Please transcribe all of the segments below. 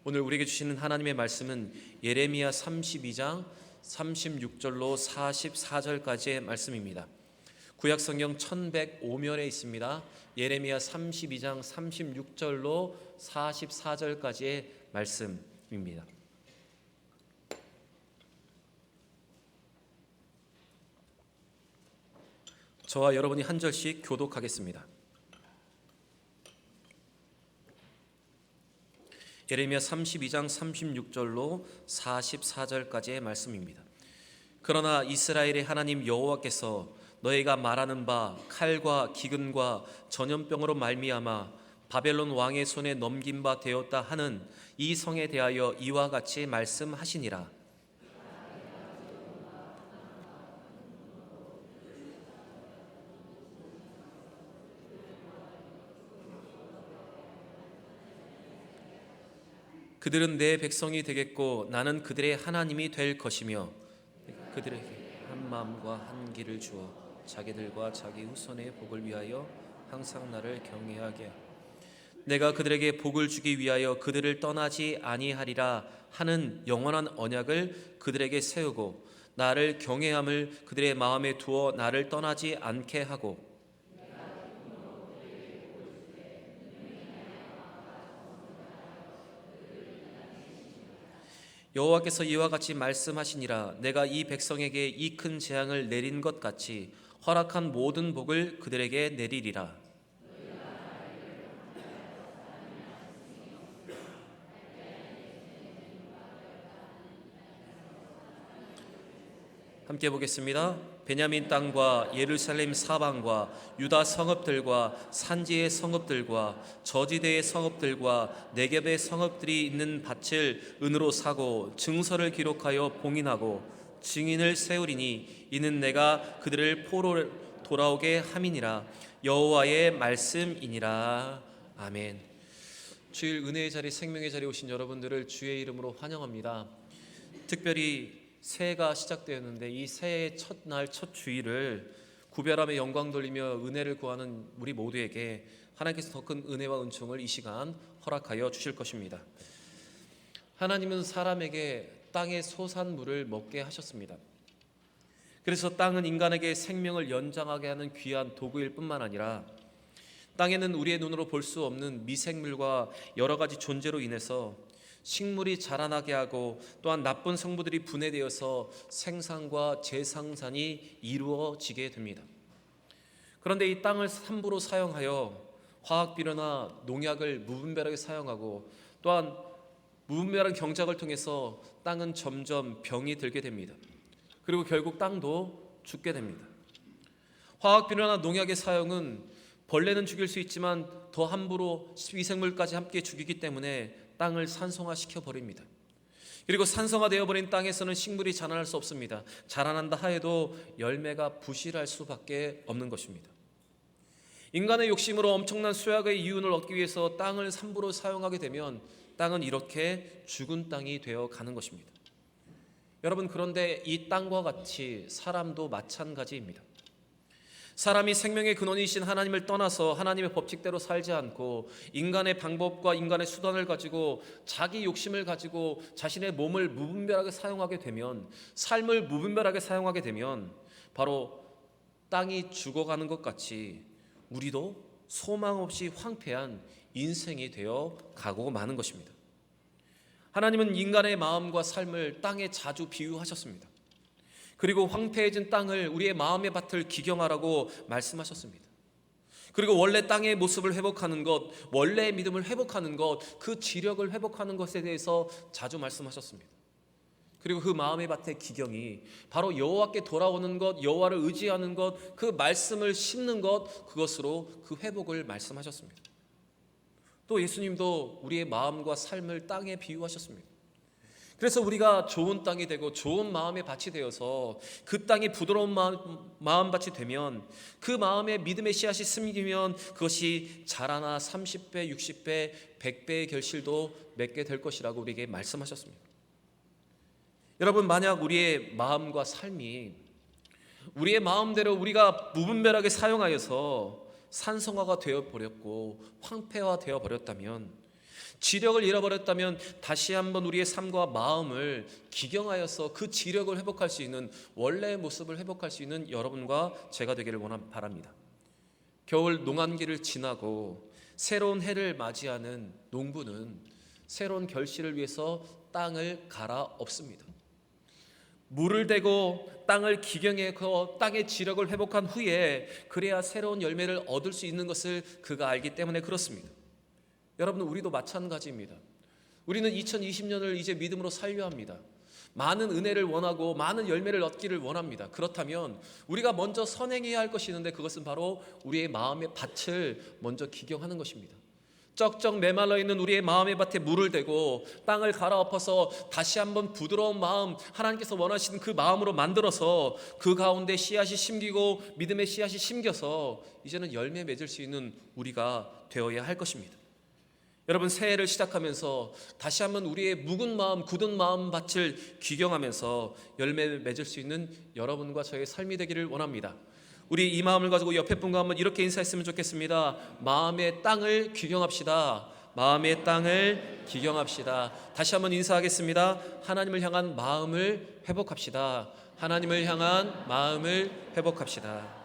오늘 우리에게 주시는 하나님의 말씀은 예레미야 32장 36절로 44절까지의 말씀입니다. 구약성경 1105면에 있습니다. 예레미야 32장 36절로 44절까지의 말씀입니다. 저와 여러분이 한 절씩 교독하겠습니다. 예레미야 32장 36절로 44절까지의 말씀입니다. 그러나 이스라엘의 하나님 여호와께서 너희가 말하는 바 칼과 기근과 전염병으로 말미암아 바벨론 왕의 손에 넘긴 바 되었다 하는 이 성에 대하여 이와 같이 말씀하시니라. 그들은 내 백성이 되겠고 나는 그들의 하나님이 될 것이며 그들에게 한 마음과 한 길을 주어 자기들과 자기 후손의 복을 위하여 항상 나를 경외하게 하고 내가 그들에게 복을 주기 위하여 그들을 떠나지 아니하리라 하는 영원한 언약을 그들에게 세우고 나를 경외함을 그들의 마음에 두어 나를 떠나지 않게 하고 여호와께서 이와 같이 말씀하시니라. 내가 이 백성에게 이 큰 재앙을 내린 것 같이 허락한 모든 복을 그들에게 내리리라. 함께 보겠습니다. 베냐민 땅과 예루살렘 사방과 유다 성읍들과 산지의 성읍들과 저지대의 성읍들과 네겝의 성읍들이 있는 밭을 은으로 사고 증서를 기록하여 봉인하고 증인을 세우리니 이는 내가 그들을 포로 돌아오게 함이니라. 여호와의 말씀이니라. 아멘. 주일 은혜의 자리 생명의 자리에 오신 여러분들을 주의 이름으로 환영합니다. 특별히 새해가 시작되었는데 이 새해의 첫날 첫 주일을 구별함에 영광 돌리며 은혜를 구하는 우리 모두에게 하나님께서 더 큰 은혜와 은총을 이 시간 허락하여 주실 것입니다. 하나님은 사람에게 땅의 소산물을 먹게 하셨습니다. 그래서 땅은 인간에게 생명을 연장하게 하는 귀한 도구일 뿐만 아니라 땅에는 우리의 눈으로 볼 수 없는 미생물과 여러 가지 존재로 인해서 식물이 자라나게 하고 또한 나쁜 성분들이 분해되어서 생산과 재생산이 이루어지게 됩니다. 그런데 이 땅을 함부로 사용하여 화학비료나 농약을 무분별하게 사용하고 또한 무분별한 경작을 통해서 땅은 점점 병이 들게 됩니다. 그리고 결국 땅도 죽게 됩니다. 화학비료나 농약의 사용은 벌레는 죽일 수 있지만 더 함부로 미생물까지 함께 죽이기 때문에 땅을 산성화시켜 버립니다. 그리고 산성화되어 버린 땅에서는 식물이 자라날 수 없습니다. 자라난다 하여도 열매가 부실할 수밖에 없는 것입니다. 인간의 욕심으로 엄청난 수확의 이윤을 얻기 위해서 땅을 함부로 사용하게 되면 땅은 이렇게 죽은 땅이 되어 가는 것입니다. 여러분, 그런데 이 땅과 같이 사람도 마찬가지입니다. 사람이 생명의 근원이신 하나님을 떠나서 하나님의 법칙대로 살지 않고 인간의 방법과 인간의 수단을 가지고 자기 욕심을 가지고 자신의 몸을 무분별하게 사용하게 되면, 삶을 무분별하게 사용하게 되면 바로 땅이 죽어가는 것 같이 우리도 소망 없이 황폐한 인생이 되어 가고 마는 것입니다. 하나님은 인간의 마음과 삶을 땅에 자주 비유하셨습니다. 그리고 황폐해진 땅을 우리의 마음의 밭을 기경하라고 말씀하셨습니다. 그리고 원래 땅의 모습을 회복하는 것, 원래의 믿음을 회복하는 것, 그 지력을 회복하는 것에 대해서 자주 말씀하셨습니다. 그리고 그 마음의 밭의 기경이 바로 여호와께 돌아오는 것, 여호와를 의지하는 것, 그 말씀을 심는 것, 그것으로 그 회복을 말씀하셨습니다. 또 예수님도 우리의 마음과 삶을 땅에 비유하셨습니다. 그래서 우리가 좋은 땅이 되고 좋은 마음의 밭이 되어서 그 땅이 부드러운 마음밭이 되면 그 마음에 믿음의 씨앗이 심기면 그것이 자라나 30배, 60배, 100배의 결실도 맺게 될 것이라고 우리에게 말씀하셨습니다. 여러분, 만약 우리의 마음과 삶이 우리의 마음대로 우리가 무분별하게 사용하여서 산성화가 되어버렸고 황폐화되어 버렸다면 지력을 잃어버렸다면 다시 한번 우리의 삶과 마음을 기경하여서 그 지력을 회복할 수 있는, 원래의 모습을 회복할 수 있는 여러분과 제가 되기를 바랍니다. 겨울 농한기를 지나고 새로운 해를 맞이하는 농부는 새로운 결실을 위해서 땅을 갈아엎습니다. 물을 대고 땅을 기경해서 땅의 지력을 회복한 후에 그래야 새로운 열매를 얻을 수 있는 것을 그가 알기 때문에 그렇습니다. 여러분, 우리도 마찬가지입니다. 우리는 2020년을 이제 믿음으로 살려 합니다. 많은 은혜를 원하고 많은 열매를 얻기를 원합니다. 그렇다면 우리가 먼저 선행해야 할 것이 있는데, 그것은 바로 우리의 마음의 밭을 먼저 기경하는 것입니다. 쩍쩍 메말라 있는 우리의 마음의 밭에 물을 대고 땅을 갈아엎어서 다시 한번 부드러운 마음, 하나님께서 원하시는 그 마음으로 만들어서 그 가운데 씨앗이 심기고 믿음의 씨앗이 심겨서 이제는 열매 맺을 수 있는 우리가 되어야 할 것입니다. 여러분, 새해를 시작하면서 다시 한번 우리의 묵은 마음, 굳은 마음 밭을 귀경하면서 열매를 맺을 수 있는 여러분과 저의 삶이 되기를 원합니다. 우리 이 마음을 가지고 옆에 분과 한번 이렇게 인사했으면 좋겠습니다. 마음의 땅을 귀경합시다. 마음의 땅을 귀경합시다. 다시 한번 인사하겠습니다. 하나님을 향한 마음을 회복합시다. 하나님을 향한 마음을 회복합시다.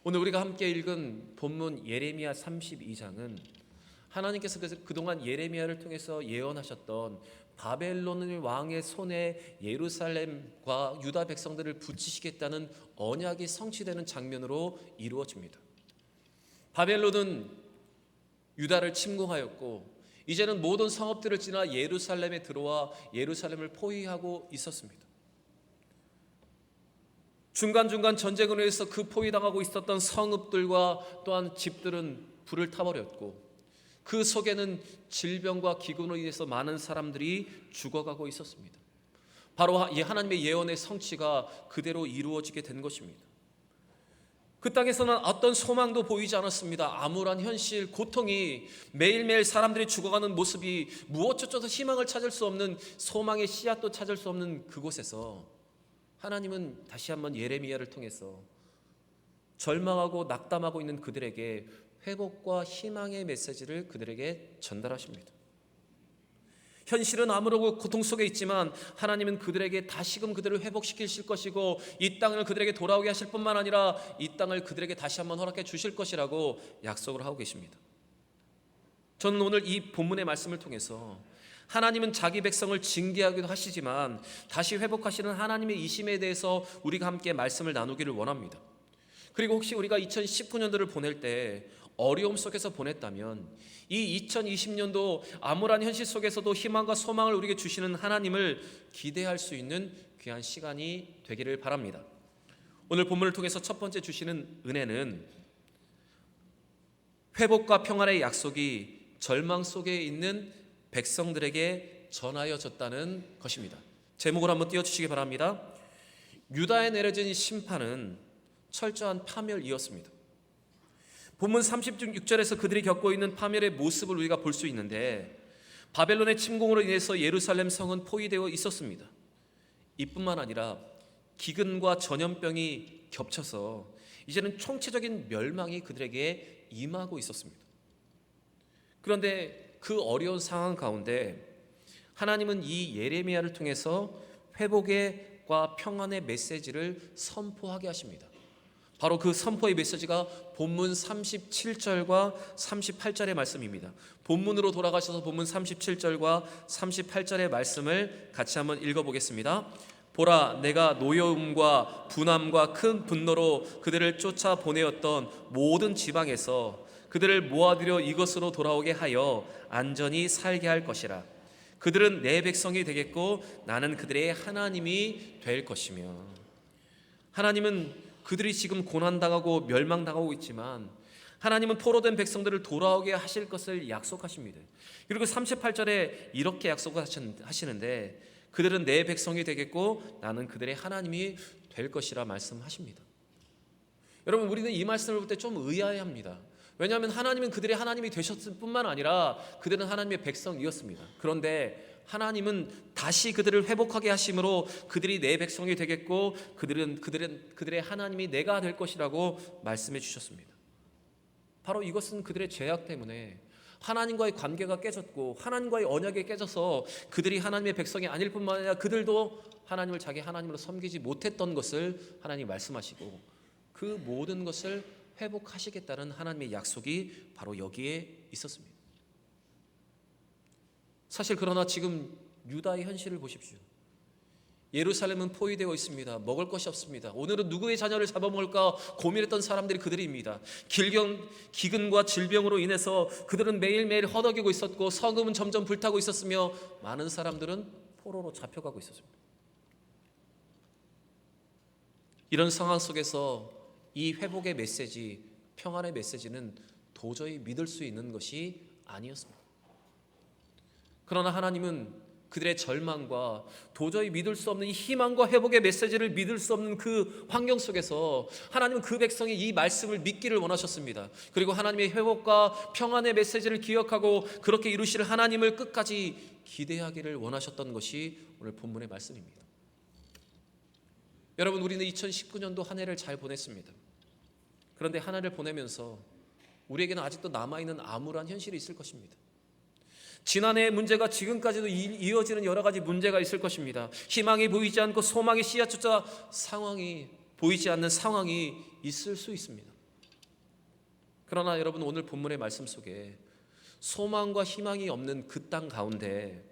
오늘 우리가 함께 읽은 본문 예레미야 32장은 하나님께서 그동안 예레미야를 통해서 예언하셨던 바벨론 왕의 손에 예루살렘과 유다 백성들을 붙이시겠다는 언약이 성취되는 장면으로 이루어집니다. 바벨론은 유다를 침공하였고 이제는 모든 성읍들을 지나 예루살렘에 들어와 예루살렘을 포위하고 있었습니다. 중간중간 전쟁으로 해서 그 포위당하고 있었던 성읍들과 또한 집들은 불을 타버렸고 그 속에는 질병과 기근으로 인해서 많은 사람들이 죽어가고 있었습니다. 바로 하나님의 예언의 성취가 그대로 이루어지게 된 것입니다. 그 땅에서는 어떤 소망도 보이지 않았습니다. 암울한 현실, 고통이, 매일매일 사람들이 죽어가는 모습이, 무엇조차도 희망을 찾을 수 없는, 소망의 씨앗도 찾을 수 없는 그곳에서 하나님은 다시 한번 예레미야를 통해서 절망하고 낙담하고 있는 그들에게 회복과 희망의 메시지를 그들에게 전달하십니다. 현실은 암울하고 고통 속에 있지만 하나님은 그들에게 다시금 그들을 회복시키실 것이고 이 땅을 그들에게 돌아오게 하실 뿐만 아니라 이 땅을 그들에게 다시 한번 허락해 주실 것이라고 약속을 하고 계십니다. 저는 오늘 이 본문의 말씀을 통해서 하나님은 자기 백성을 징계하기도 하시지만 다시 회복하시는 하나님의 이심에 대해서 우리가 함께 말씀을 나누기를 원합니다. 그리고 혹시 우리가 2019년도를 보낼 때 어려움 속에서 보냈다면 이 2020년도 암울한 현실 속에서도 희망과 소망을 우리에게 주시는 하나님을 기대할 수 있는 귀한 시간이 되기를 바랍니다. 오늘 본문을 통해서 첫 번째 주시는 은혜는 회복과 평안의 약속이 절망 속에 있는 백성들에게 전하여졌다는 것입니다. 제목을 한번 띄워주시기 바랍니다. 유다에 내려진 심판은 철저한 파멸이었습니다. 본문 36절에서 그들이 겪고 있는 파멸의 모습을 우리가 볼 수 있는데 바벨론의 침공으로 인해서 예루살렘 성은 포위되어 있었습니다. 이뿐만 아니라 기근과 전염병이 겹쳐서 이제는 총체적인 멸망이 그들에게 임하고 있었습니다. 그런데 그 어려운 상황 가운데 하나님은 이 예레미야를 통해서 회복과 평안의 메시지를 선포하게 하십니다. 바로 그 선포의 메시지가 본문 37절과 38절의 말씀입니다. 본문으로 돌아가셔서 본문 37절과 38절의 말씀을 같이 한번 읽어보겠습니다. 보라, 내가 노여움과 분함과 큰 분노로 그들을 쫓아 보내었던 모든 지방에서 그들을 모아들여 이것으로 돌아오게 하여 안전히 살게 할 것이라. 그들은 내 백성이 되겠고 나는 그들의 하나님이 될 것이며. 하나님은 그들이 지금 고난당하고 멸망당하고 있지만 하나님은 포로된 백성들을 돌아오게 하실 것을 약속하십니다. 그리고 38절에 이렇게 약속을 하시는데 그들은 내 백성이 되겠고 나는 그들의 하나님이 될 것이라 말씀하십니다. 여러분, 우리는 이 말씀을 볼 때 좀 의아해합니다. 왜냐하면 하나님은 그들의 하나님이 되셨을 뿐만 아니라 그들은 하나님의 백성이었습니다. 그런데 하나님은 다시 그들을 회복하게 하심으로 그들이 내 백성이 되겠고 그들의 하나님이 내가 될 것이라고 말씀해 주셨습니다. 바로 이것은 그들의 죄악 때문에 하나님과의 관계가 깨졌고 하나님과의 언약이 깨져서 그들이 하나님의 백성이 아닐 뿐만 아니라 그들도 하나님을 자기 하나님으로 섬기지 못했던 것을 하나님이 말씀하시고 그 모든 것을 회복하시겠다는 하나님의 약속이 바로 여기에 있었습니다. 사실 그러나 지금 유다의 현실을 보십시오. 예루살렘은 포위되어 있습니다. 먹을 것이 없습니다. 오늘은 누구의 자녀를 잡아먹을까 고민했던 사람들이 그들입니다. 기근과 질병으로 인해서 그들은 매일매일 허덕이고 있었고 성읍은 점점 불타고 있었으며 많은 사람들은 포로로 잡혀가고 있었습니다. 이런 상황 속에서 이 회복의 메시지, 평안의 메시지는 도저히 믿을 수 있는 것이 아니었습니다. 그러나 하나님은 그들의 절망과 도저히 믿을 수 없는 이 희망과 회복의 메시지를 믿을 수 없는 그 환경 속에서 하나님은 그 백성이 이 말씀을 믿기를 원하셨습니다. 그리고 하나님의 회복과 평안의 메시지를 기억하고 그렇게 이루실 하나님을 끝까지 기대하기를 원하셨던 것이 오늘 본문의 말씀입니다. 여러분, 우리는 2019년도 한 해를 잘 보냈습니다. 그런데 한 해를 보내면서 우리에게는 아직도 남아있는 암울한 현실이 있을 것입니다. 지난해의 문제가 지금까지도 이어지는 여러 가지 문제가 있을 것입니다. 희망이 보이지 않고 소망이 씨앗조차 상황이 보이지 않는 상황이 있을 수 있습니다. 그러나 여러분, 오늘 본문의 말씀 속에 소망과 희망이 없는 그 땅 가운데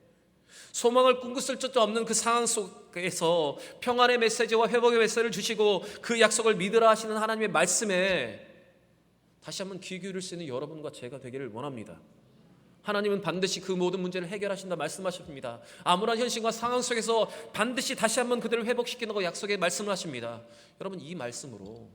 소망을 꿈꾸실 수 없는 그 상황 속에서 평안의 메시지와 회복의 메시지를 주시고 그 약속을 믿으라 하시는 하나님의 말씀에 다시 한번 귀 기울일 수 있는 여러분과 제가 되기를 원합니다. 하나님은 반드시 그 모든 문제를 해결하신다 말씀하십니다. 암울한 현실과 상황 속에서 반드시 다시 한번 그들을 회복시키는 약속의 말씀을 하십니다. 여러분, 이 말씀으로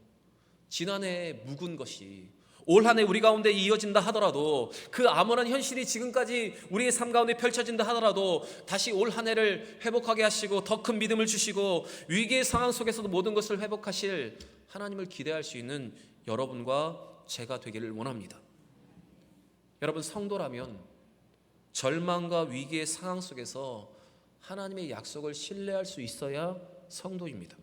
지난해에 묵은 것이 올 한 해 우리 가운데 이어진다 하더라도 그 암울한 현실이 지금까지 우리의 삶 가운데 펼쳐진다 하더라도 다시 올 한 해를 회복하게 하시고 더 큰 믿음을 주시고 위기의 상황 속에서도 모든 것을 회복하실 하나님을 기대할 수 있는 여러분과 제가 되기를 원합니다. 여러분, 성도라면 절망과 위기의 상황 속에서 하나님의 약속을 신뢰할 수 있어야 성도입니다.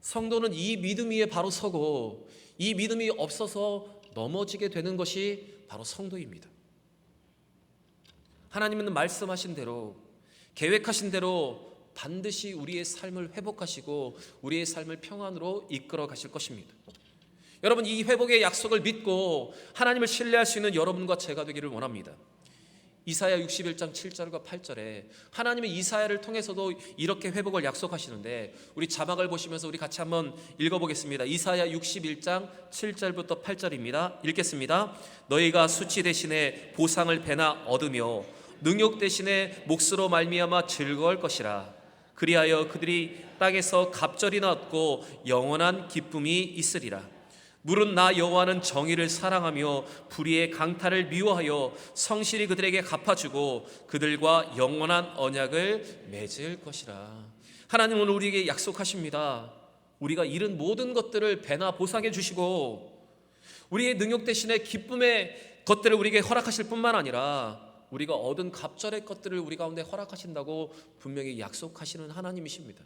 성도는 이 믿음 위에 바로 서고 이 믿음이 없어서 넘어지게 되는 것이 바로 성도입니다. 하나님은 말씀하신 대로 계획하신 대로 반드시 우리의 삶을 회복하시고 우리의 삶을 평안으로 이끌어 가실 것입니다. 여러분, 이 회복의 약속을 믿고 하나님을 신뢰할 수 있는 여러분과 제가 되기를 원합니다. 이사야 61장 7절과 8절에 하나님의 이사야를 통해서도 이렇게 회복을 약속하시는데 우리 자막을 보시면서 우리 같이 한번 읽어보겠습니다. 이사야 61장 7절부터 8절입니다. 읽겠습니다. 너희가 수치 대신에 보상을 배나 얻으며 능욕 대신에 몫으로 말미암아 즐거울 것이라. 그리하여 그들이 땅에서 갑절이나 얻고 영원한 기쁨이 있으리라. 물은 나 여호와는 정의를 사랑하며 불의의 강탈을 미워하여 성실히 그들에게 갚아주고 그들과 영원한 언약을 맺을 것이라. 하나님은 우리에게 약속하십니다. 우리가 잃은 모든 것들을 배나 보상해 주시고 우리의 능욕 대신에 기쁨의 것들을 우리에게 허락하실 뿐만 아니라 우리가 얻은 갑절의 것들을 우리 가운데 허락하신다고 분명히 약속하시는 하나님이십니다.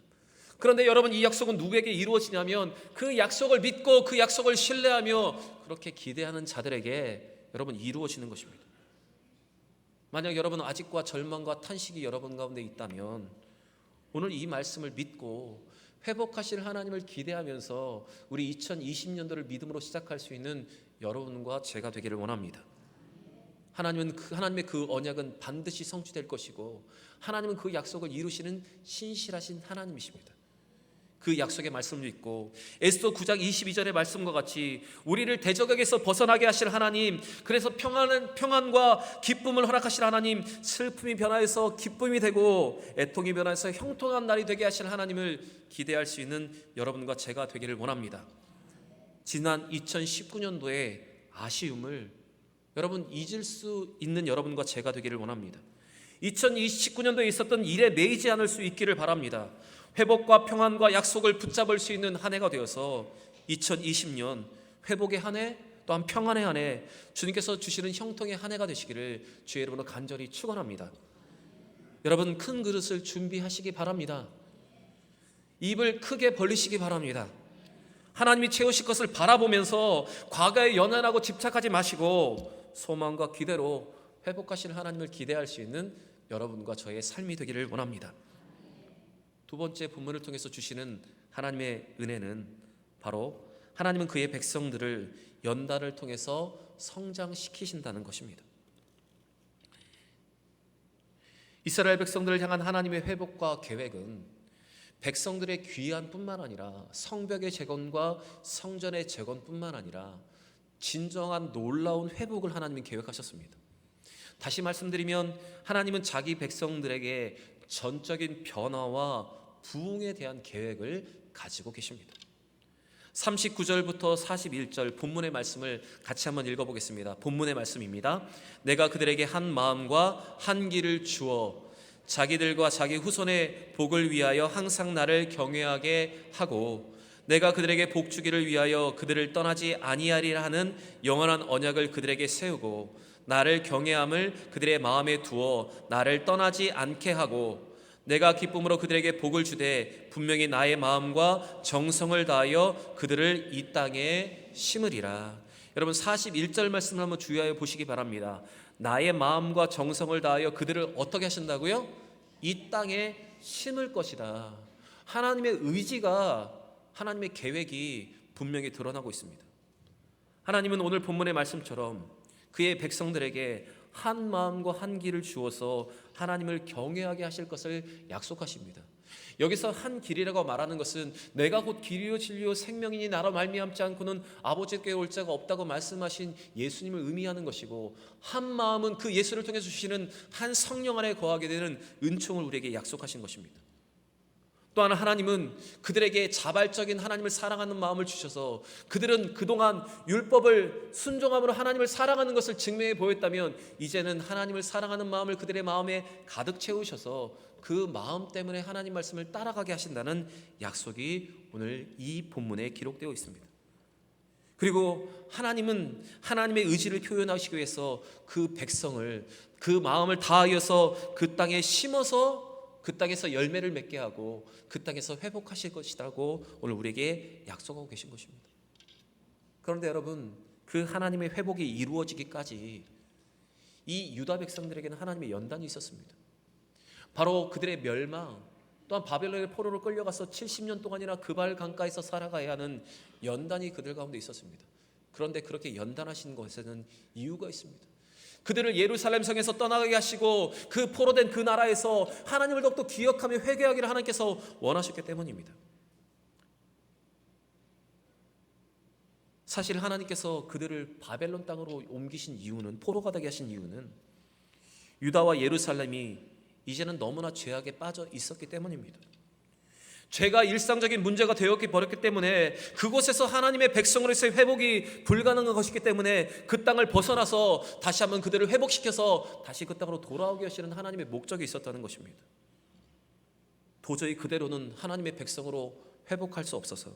그런데 여러분, 이 약속은 누구에게 이루어지냐면 그 약속을 믿고 그 약속을 신뢰하며 그렇게 기대하는 자들에게 여러분 이루어지는 것입니다. 만약 여러분 아직과 절망과 탄식이 여러분 가운데 있다면 오늘 이 말씀을 믿고 회복하실 하나님을 기대하면서 우리 2020년도를 믿음으로 시작할 수 있는 여러분과 제가 되기를 원합니다. 하나님의 그 언약은 반드시 성취될 것이고 하나님은 그 약속을 이루시는 신실하신 하나님이십니다. 그 약속의 말씀을 믿고 에스더 9장 22절의 말씀과 같이 우리를 대적에게서 벗어나게 하실 하나님, 그래서 평안과 기쁨을 허락하실 하나님, 슬픔이 변화해서 기쁨이 되고 애통이 변화해서 형통한 날이 되게 하실 하나님을 기대할 수 있는 여러분과 제가 되기를 원합니다. 지난 2019년도의 아쉬움을 여러분 잊을 수 있는 여러분과 제가 되기를 원합니다. 2019년도에 있었던 일에 매이지 않을 수 있기를 바랍니다. 회복과 평안과 약속을 붙잡을 수 있는 한 해가 되어서 2020년 회복의 한 해, 또한 평안의 한 해, 주님께서 주시는 형통의 한 해가 되시기를 주의 이름으로 간절히 축원합니다. 여러분, 큰 그릇을 준비하시기 바랍니다. 입을 크게 벌리시기 바랍니다. 하나님이 채우실 것을 바라보면서 과거에 연연하고 집착하지 마시고 소망과 기대로 회복하실 하나님을 기대할 수 있는 여러분과 저의 삶이 되기를 원합니다. 두 번째 본문을 통해서 주시는 하나님의 은혜는 바로 하나님은 그의 백성들을 연단을 통해서 성장시키신다는 것입니다. 이스라엘 백성들을 향한 하나님의 회복과 계획은 백성들의 귀환뿐만 아니라 성벽의 재건과 성전의 재건뿐만 아니라 진정한 놀라운 회복을 하나님은 계획하셨습니다. 다시 말씀드리면 하나님은 자기 백성들에게 전적인 변화와 부흥에 대한 계획을 가지고 계십니다. 39절부터 41절 본문의 말씀을 같이 한번 읽어보겠습니다. 본문의 말씀입니다. 내가 그들에게 한 마음과 한 길을 주어 자기들과 자기 후손의 복을 위하여 항상 나를 경외하게 하고 내가 그들에게 복 주기를 위하여 그들을 떠나지 아니하리라 하는 영원한 언약을 그들에게 세우고 나를 경외함을 그들의 마음에 두어 나를 떠나지 않게 하고 내가 기쁨으로 그들에게 복을 주되 분명히 나의 마음과 정성을 다하여 그들을 이 땅에 심으리라. 여러분 41절 말씀을 한번 주의하여 보시기 바랍니다. 나의 마음과 정성을 다하여 그들을 어떻게 하신다고요? 이 땅에 심을 것이다. 하나님의 의지가, 하나님의 계획이 분명히 드러나고 있습니다. 하나님은 오늘 본문의 말씀처럼 그의 백성들에게 한 마음과 한 길을 주어서 하나님을 경외하게 하실 것을 약속하십니다. 여기서 한 길이라고 말하는 것은 내가 곧 길이요 진리요 생명이니 나로 말미암지 않고는 아버지께 올 자가 없다고 말씀하신 예수님을 의미하는 것이고, 한 마음은 그 예수를 통해 주시는 한 성령 안에 거하게 되는 은총을 우리에게 약속하신 것입니다. 또한 하나님은 그들에게 자발적인 하나님을 사랑하는 마음을 주셔서 그들은 그동안 율법을 순종함으로 하나님을 사랑하는 것을 증명해 보였다면 이제는 하나님을 사랑하는 마음을 그들의 마음에 가득 채우셔서 그 마음 때문에 하나님 말씀을 따라가게 하신다는 약속이 오늘 이 본문에 기록되어 있습니다. 그리고 하나님은 하나님의 의지를 표현하시기 위해서 그 백성을 그 마음을 다하여서 그 땅에 심어서 그 땅에서 열매를 맺게 하고 그 땅에서 회복하실 것이라고 오늘 우리에게 약속하고 계신 것입니다. 그런데 여러분, 그 하나님의 회복이 이루어지기까지 이 유다 백성들에게는 하나님의 연단이 있었습니다. 바로 그들의 멸망, 또한 바벨론의 포로로 끌려가서 70년 동안이나 그발 강가에서 살아가야 하는 연단이 그들 가운데 있었습니다. 그런데 그렇게 연단하신 것에는 이유가 있습니다. 그들을 예루살렘 성에서 떠나게 하시고 그 포로된 그 나라에서 하나님을 더욱더 기억하며 회개하기를 하나님께서 원하셨기 때문입니다. 사실 하나님께서 그들을 바벨론 땅으로 옮기신 이유는, 포로가 되게 하신 이유는 유다와 예루살렘이 이제는 너무나 죄악에 빠져 있었기 때문입니다. 죄가 일상적인 문제가 되었기 버렸기 때문에 그곳에서 하나님의 백성으로서의 회복이 불가능한 것이기 때문에 그 땅을 벗어나서 다시 한번 그들을 회복시켜서 다시 그 땅으로 돌아오게 하시는 하나님의 목적이 있었다는 것입니다. 도저히 그대로는 하나님의 백성으로 회복할 수 없어서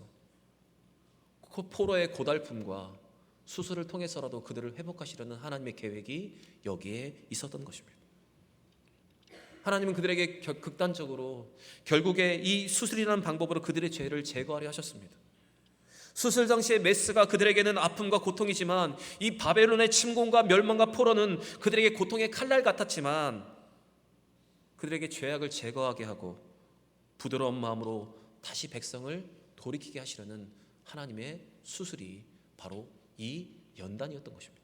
그 포로의 고달픔과 수술을 통해서라도 그들을 회복하시려는 하나님의 계획이 여기에 있었던 것입니다. 하나님은 그들에게 극단적으로 결국에 이 수술이라는 방법으로 그들의 죄를 제거하려 하셨습니다. 수술 당시의 메스가 그들에게는 아픔과 고통이지만 이 바벨론의 침공과 멸망과 포로는 그들에게 고통의 칼날 같았지만 그들에게 죄악을 제거하게 하고 부드러운 마음으로 다시 백성을 돌이키게 하시려는 하나님의 수술이 바로 이 연단이었던 것입니다.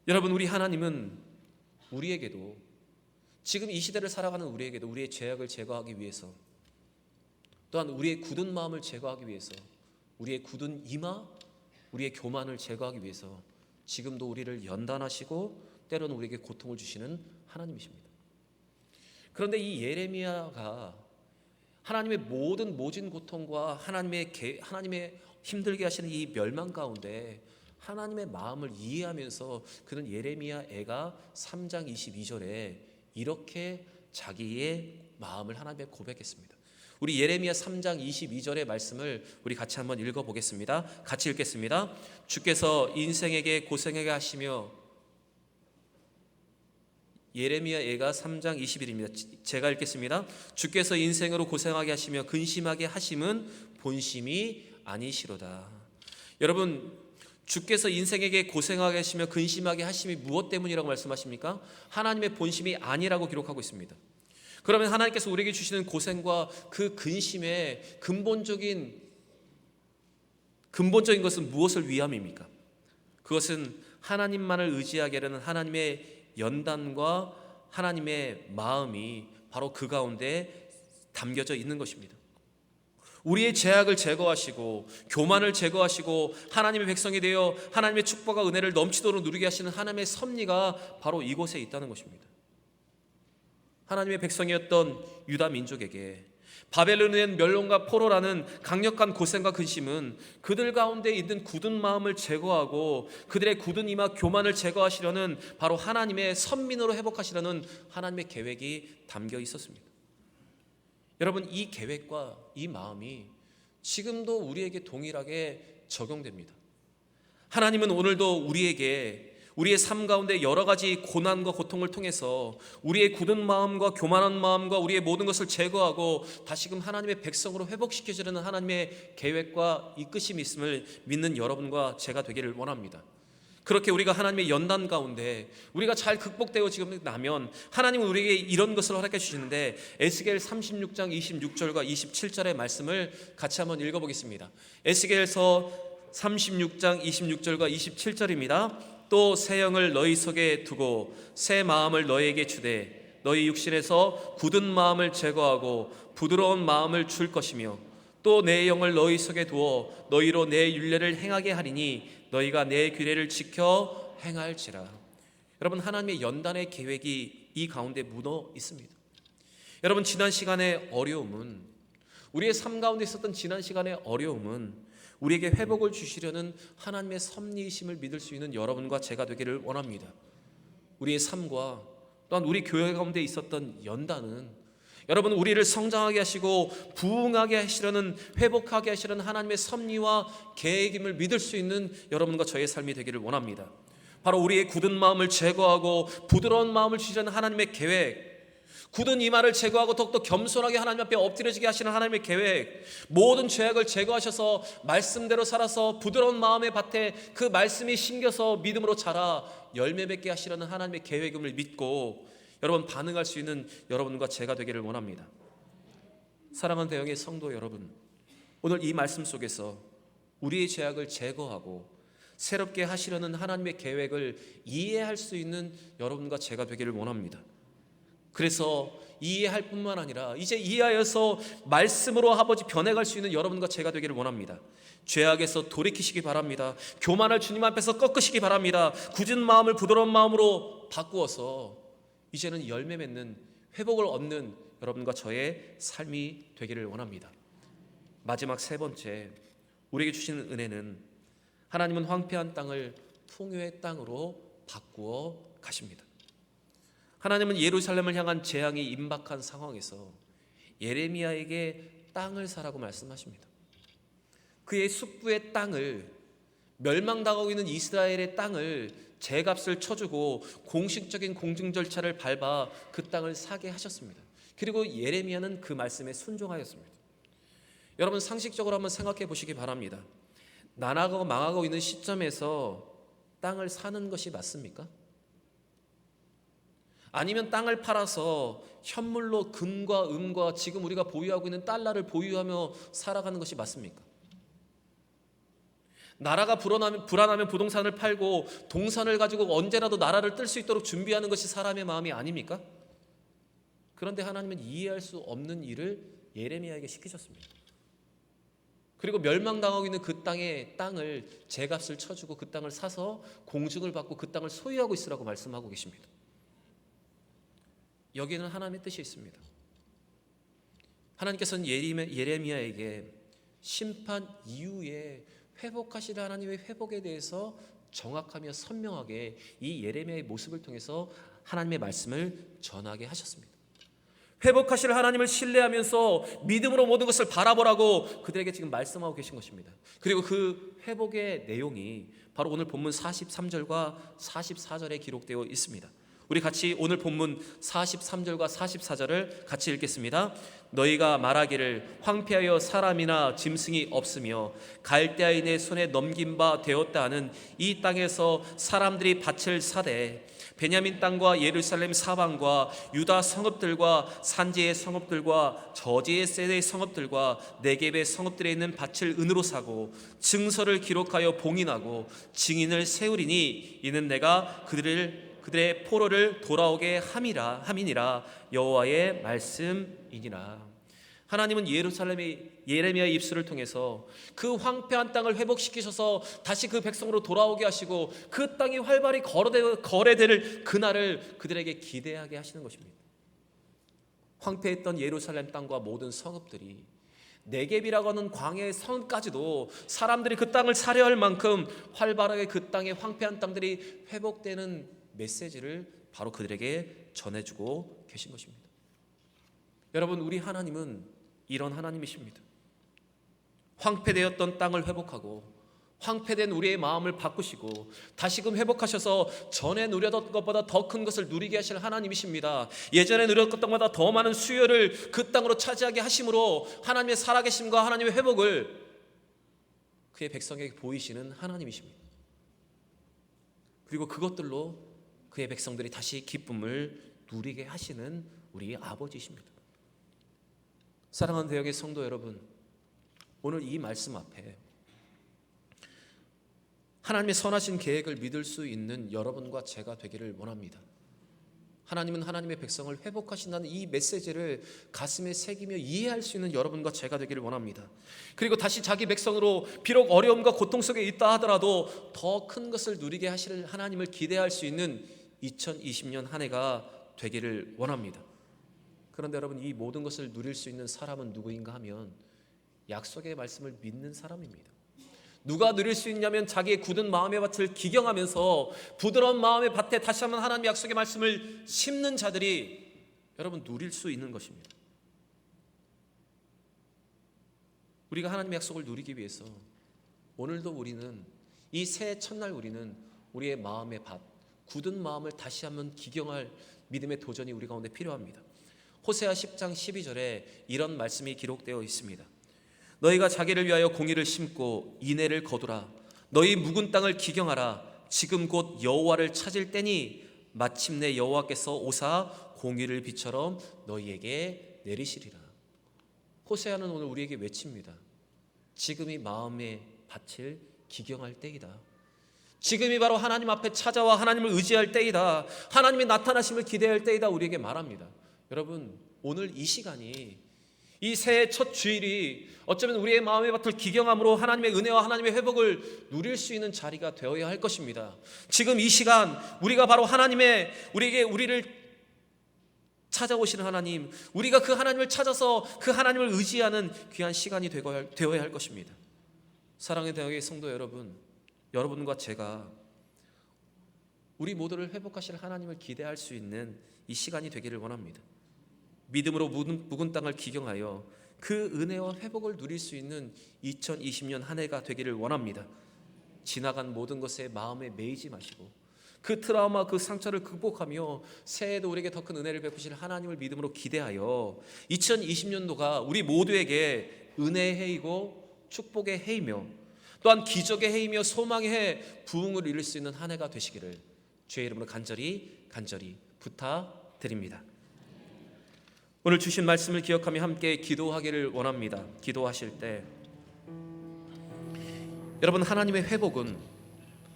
여러분, 우리 하나님은 우리에게도, 지금 이 시대를 살아가는 우리에게도 우리의 죄악을 제거하기 위해서, 또한 우리의 굳은 마음을 제거하기 위해서, 우리의 굳은 이마, 우리의 교만을 제거하기 위해서 지금도 우리를 연단하시고 때로는 우리에게 고통을 주시는 하나님이십니다. 그런데 이 예레미야가 하나님의 모든 모진 고통과 하나님의 힘들게 하시는 이 멸망 가운데 하나님의 마음을 이해하면서 그는 예레미야 애가 3장 22절에 이렇게 자기의 마음을 하나님께 고백했습니다. 우리 예레미야 3장 22절의 말씀을 우리 같이 한번 읽어보겠습니다. 같이 읽겠습니다. 주께서 인생에게 고생하게 하시며, 예레미야 애가 3장 21입니다. 제가 읽겠습니다. 주께서 인생으로 고생하게 하시며 근심하게 하심은 본심이 아니시로다. 여러분, 주께서 인생에게 고생하게 하시며 근심하게 하심이 무엇 때문이라고 말씀하십니까? 하나님의 본심이 아니라고 기록하고 있습니다. 그러면 하나님께서 우리에게 주시는 고생과 그 근심의 근본적인 것은 무엇을 위함입니까? 그것은 하나님만을 의지하게 하는 하나님의 연단과 하나님의 마음이 바로 그 가운데 담겨져 있는 것입니다. 우리의 죄악을 제거하시고 교만을 제거하시고 하나님의 백성이 되어 하나님의 축복과 은혜를 넘치도록 누리게 하시는 하나님의 섭리가 바로 이곳에 있다는 것입니다. 하나님의 백성이었던 유다 민족에게 바벨론의 멸망과 포로라는 강력한 고생과 근심은 그들 가운데 있는 굳은 마음을 제거하고 그들의 굳은 이마 교만을 제거하시려는 바로 하나님의 선민으로 회복하시려는 하나님의 계획이 담겨 있었습니다. 여러분, 이 계획과 이 마음이 지금도 우리에게 동일하게 적용됩니다. 하나님은 오늘도 우리의 삶 가운데 여러 가지 고난과 고통을 통해서 우리의 굳은 마음과 교만한 마음과 우리의 모든 것을 제거하고 다시금 하나님의 백성으로 회복시켜주려는 하나님의 계획과 이끄심이 있음을 믿는 여러분과 제가 되기를 원합니다. 그렇게 우리가 하나님의 연단 가운데 우리가 잘 극복되어 지금 나면 하나님은 우리에게 이런 것을 허락해 주시는데, 에스겔 36장 26절과 27절의 말씀을 같이 한번 읽어보겠습니다. 에스겔서 36장 26절과 27절입니다. 또 새 영을 너희 속에 두고 새 마음을 너희에게 주되 너희 육신에서 굳은 마음을 제거하고 부드러운 마음을 줄 것이며 또 내 영을 너희 속에 두어 너희로 내 율례를 행하게 하리니 너희가 내 규례를 지켜 행할지라. 여러분, 하나님의 연단의 계획이 이 가운데 묻어 있습니다. 여러분, 지난 시간의 어려움은, 우리의 삶 가운데 있었던 지난 시간의 어려움은 우리에게 회복을 주시려는 하나님의 섭리이심을 믿을 수 있는 여러분과 제가 되기를 원합니다. 우리의 삶과 또한 우리 교회 가운데 있었던 연단은 여러분, 우리를 성장하게 하시고 부흥하게 하시려는, 회복하게 하시려는 하나님의 섭리와 계획임을 믿을 수 있는 여러분과 저의 삶이 되기를 원합니다. 바로 우리의 굳은 마음을 제거하고 부드러운 마음을 주시려는 하나님의 계획, 굳은 이마를 제거하고 더욱더 겸손하게 하나님 앞에 엎드려지게 하시는 하나님의 계획, 모든 죄악을 제거하셔서 말씀대로 살아서 부드러운 마음의 밭에 그 말씀이 심겨서 믿음으로 자라 열매 맺게 하시려는 하나님의 계획임을 믿고 여러분, 반응할 수 있는 여러분과 제가 되기를 원합니다. 사랑하는 대형의 성도 여러분, 오늘 이 말씀 속에서 우리의 죄악을 제거하고 새롭게 하시려는 하나님의 계획을 이해할 수 있는 여러분과 제가 되기를 원합니다. 그래서 이해할 뿐만 아니라 이제 이해하여서 말씀으로 아버지 변해갈 수 있는 여러분과 제가 되기를 원합니다. 죄악에서 돌이키시기 바랍니다. 교만을 주님 앞에서 꺾으시기 바랍니다. 굳은 마음을 부드러운 마음으로 바꾸어서 이제는 열매 맺는, 회복을 얻는 여러분과 저의 삶이 되기를 원합니다. 마지막 세 번째, 우리에게 주시는 은혜는 하나님은 황폐한 땅을 풍요의 땅으로 바꾸어 가십니다. 하나님은 예루살렘을 향한 재앙이 임박한 상황에서 예레미야에게 땅을 사라고 말씀하십니다. 그의 숙부의 땅을, 멸망당하고 있는 이스라엘의 땅을 제값을 쳐주고 공식적인 공증 절차를 밟아 그 땅을 사게 하셨습니다. 그리고 예레미야는 그 말씀에 순종하였습니다. 여러분, 상식적으로 한번 생각해 보시기 바랍니다. 나라가 망하고 있는 시점에서 땅을 사는 것이 맞습니까? 아니면 땅을 팔아서 현물로 금과 은과 지금 우리가 보유하고 있는 달러를 보유하며 살아가는 것이 맞습니까? 나라가 불안하면 부동산을 팔고 동산을 가지고 언제라도 나라를 뜰 수 있도록 준비하는 것이 사람의 마음이 아닙니까? 그런데 하나님은 이해할 수 없는 일을 예레미야에게 시키셨습니다. 그리고 멸망당하고 있는 그 땅을 제값을 쳐주고 그 땅을 사서 공증을 받고 그 땅을 소유하고 있으라고 말씀하고 계십니다. 여기에는 하나님의 뜻이 있습니다. 하나님께서는 예레미야에게 심판 이후에 회복하실 하나님의 회복에 대해서 정확하며 선명하게 이 예레미야의 모습을 통해서 하나님의 말씀을 전하게 하셨습니다. 회복하실 하나님을 신뢰하면서 믿음으로 모든 것을 바라보라고 그들에게 지금 말씀하고 계신 것입니다. 그리고 그 회복의 내용이 바로 오늘 본문 43절과 44절에 기록되어 있습니다. 우리 같이 오늘 본문 43절과 44절을 같이 읽겠습니다. 너희가 말하기를 황폐하여 사람이나 짐승이 없으며 갈대아인의 손에 넘긴 바 되었다 하는 이 땅에서 사람들이 밭을 사되 베냐민 땅과 예루살렘 사방과 유다 성읍들과 산지의 성읍들과 저지의 세대의 성읍들과 네겝의 성읍들에 있는 밭을 은으로 사고 증서를 기록하여 봉인하고 증인을 세우리니 이는 내가 그들의 포로를 돌아오게 함이니라 여호와의 말씀이니라. 하나님은 예레미야의 입술을 통해서 그 황폐한 땅을 회복시키셔서 다시 그 백성으로 돌아오게 하시고 그 땅이 활발히 거래될 그날을 그들에게 기대하게 하시는 것입니다. 황폐했던 예루살렘 땅과 모든 성읍들이 네겝이라고 하는 광야의 성까지도 사람들이 그 땅을 살해할 만큼 활발하게 그 땅의 황폐한 땅들이 회복되는 메시지를 바로 그들에게 전해주고 계신 것입니다. 여러분, 우리 하나님은 이런 하나님이십니다. 황폐되었던 땅을 회복하고 황폐된 우리의 마음을 바꾸시고 다시금 회복하셔서 전에 누렸던 것보다 더 큰 것을 누리게 하실 하나님이십니다. 예전에 누렸던 것보다 더 많은 수요를 그 땅으로 차지하게 하심으로 하나님의 살아계심과 하나님의 회복을 그의 백성에게 보이시는 하나님이십니다. 그리고 그것들로 그의 백성들이 다시 기쁨을 누리게 하시는 우리 아버지십니다. 사랑하는 대역의 성도 여러분, 오늘 이 말씀 앞에 하나님의 선하신 계획을 믿을 수 있는 여러분과 제가 되기를 원합니다. 하나님은 하나님의 백성을 회복하신다는 이 메시지를 가슴에 새기며 이해할 수 있는 여러분과 제가 되기를 원합니다. 그리고 다시 자기 백성으로 비록 어려움과 고통 속에 있다 하더라도 더 큰 것을 누리게 하실 하나님을 기대할 수 있는 2020년 한 해가 되기를 원합니다. 그런데 여러분, 이 모든 것을 누릴 수 있는 사람은 누구인가 하면 약속의 말씀을 믿는 사람입니다. 누가 누릴 수 있냐면 자기의 굳은 마음의 밭을 기경하면서 부드러운 마음의 밭에 다시 한번 하나님의 약속의 말씀을 심는 자들이 여러분 누릴 수 있는 것입니다. 우리가 하나님의 약속을 누리기 위해서 오늘도 우리는 이 새해 첫날 우리는 우리의 마음의 밭, 굳은 마음을 다시 한번 기경할 믿음의 도전이 우리 가운데 필요합니다. 호세아 10장 12절에 이런 말씀이 기록되어 있습니다. 너희가 자기를 위하여 공의를 심고 인애를 거두라. 너희 묵은 땅을 기경하라. 지금 곧 여호와를 찾을 때니 마침내 여호와께서 오사 공의를 비처럼 너희에게 내리시리라. 호세아는 오늘 우리에게 외칩니다. 지금이 마음의 밭을 기경할 때이다. 지금이 바로 하나님 앞에 찾아와 하나님을 의지할 때이다. 하나님의 나타나심을 기대할 때이다. 우리에게 말합니다. 여러분, 오늘 이 시간이, 이 새해 첫 주일이 어쩌면 우리의 마음의 밭을 기경함으로 하나님의 은혜와 하나님의 회복을 누릴 수 있는 자리가 되어야 할 것입니다. 지금 이 시간 우리가 바로 우리를 찾아오시는 하나님, 우리가 그 하나님을 찾아서 그 하나님을 의지하는 귀한 시간이 되어야 할 것입니다. 사랑의 대학의 성도 여러분, 여러분과 제가 우리 모두를 회복하실 하나님을 기대할 수 있는 이 시간이 되기를 원합니다. 믿음으로 묵은 땅을 기경하여 그 은혜와 회복을 누릴 수 있는 2020년 한 해가 되기를 원합니다. 지나간 모든 것에 마음에 매이지 마시고 그 트라우마, 그 상처를 극복하며 새해에도 우리에게 더 큰 은혜를 베푸실 하나님을 믿음으로 기대하여 2020년도가 우리 모두에게 은혜의 해이고 축복의 해이며 또한 기적의 해이며 소망의 해, 부흥을 이룰 수 있는 한 해가 되시기를 주의 이름으로 간절히 부탁드립니다. 오늘 주신 말씀을 기억하며 함께 기도하기를 원합니다. 기도하실 때 여러분, 하나님의 회복은,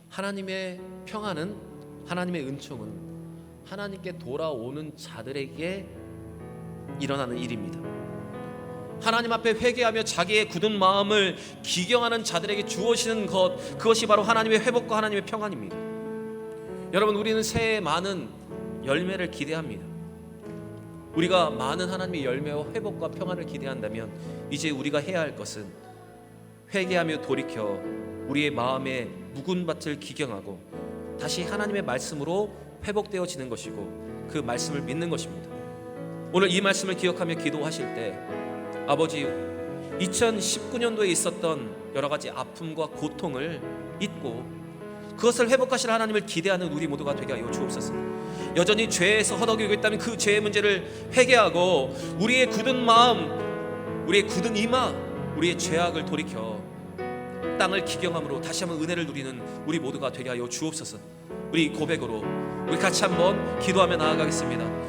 하나님의 평안은, 하나님의 은총은 하나님께 돌아오는 자들에게 일어나는 일입니다. 하나님 앞에 회개하며 자기의 굳은 마음을 기경하는 자들에게 주어지는 것, 그것이 바로 하나님의 회복과 하나님의 평안입니다. 여러분, 우리는 새해에 많은 열매를 기대합니다. 우리가 많은 하나님의 열매와 회복과 평안을 기대한다면 이제 우리가 해야 할 것은 회개하며 돌이켜 우리의 마음의 묵은 밭을 기경하고 다시 하나님의 말씀으로 회복되어지는 것이고 그 말씀을 믿는 것입니다. 오늘 이 말씀을 기억하며 기도하실 때 아버지, 2019년도에 있었던 여러 가지 아픔과 고통을 잊고 그것을 회복하실 하나님을 기대하는 우리 모두가 되게 하여 주옵소서. 여전히 죄에서 허덕이고 있다면 그 죄의 문제를 회개하고 우리의 굳은 마음, 우리의 굳은 이마, 우리의 죄악을 돌이켜 땅을 기경함으로 다시 한번 은혜를 누리는 우리 모두가 되게 하여 주옵소서. 우리 고백으로 우리 같이 한번 기도하며 나아가겠습니다.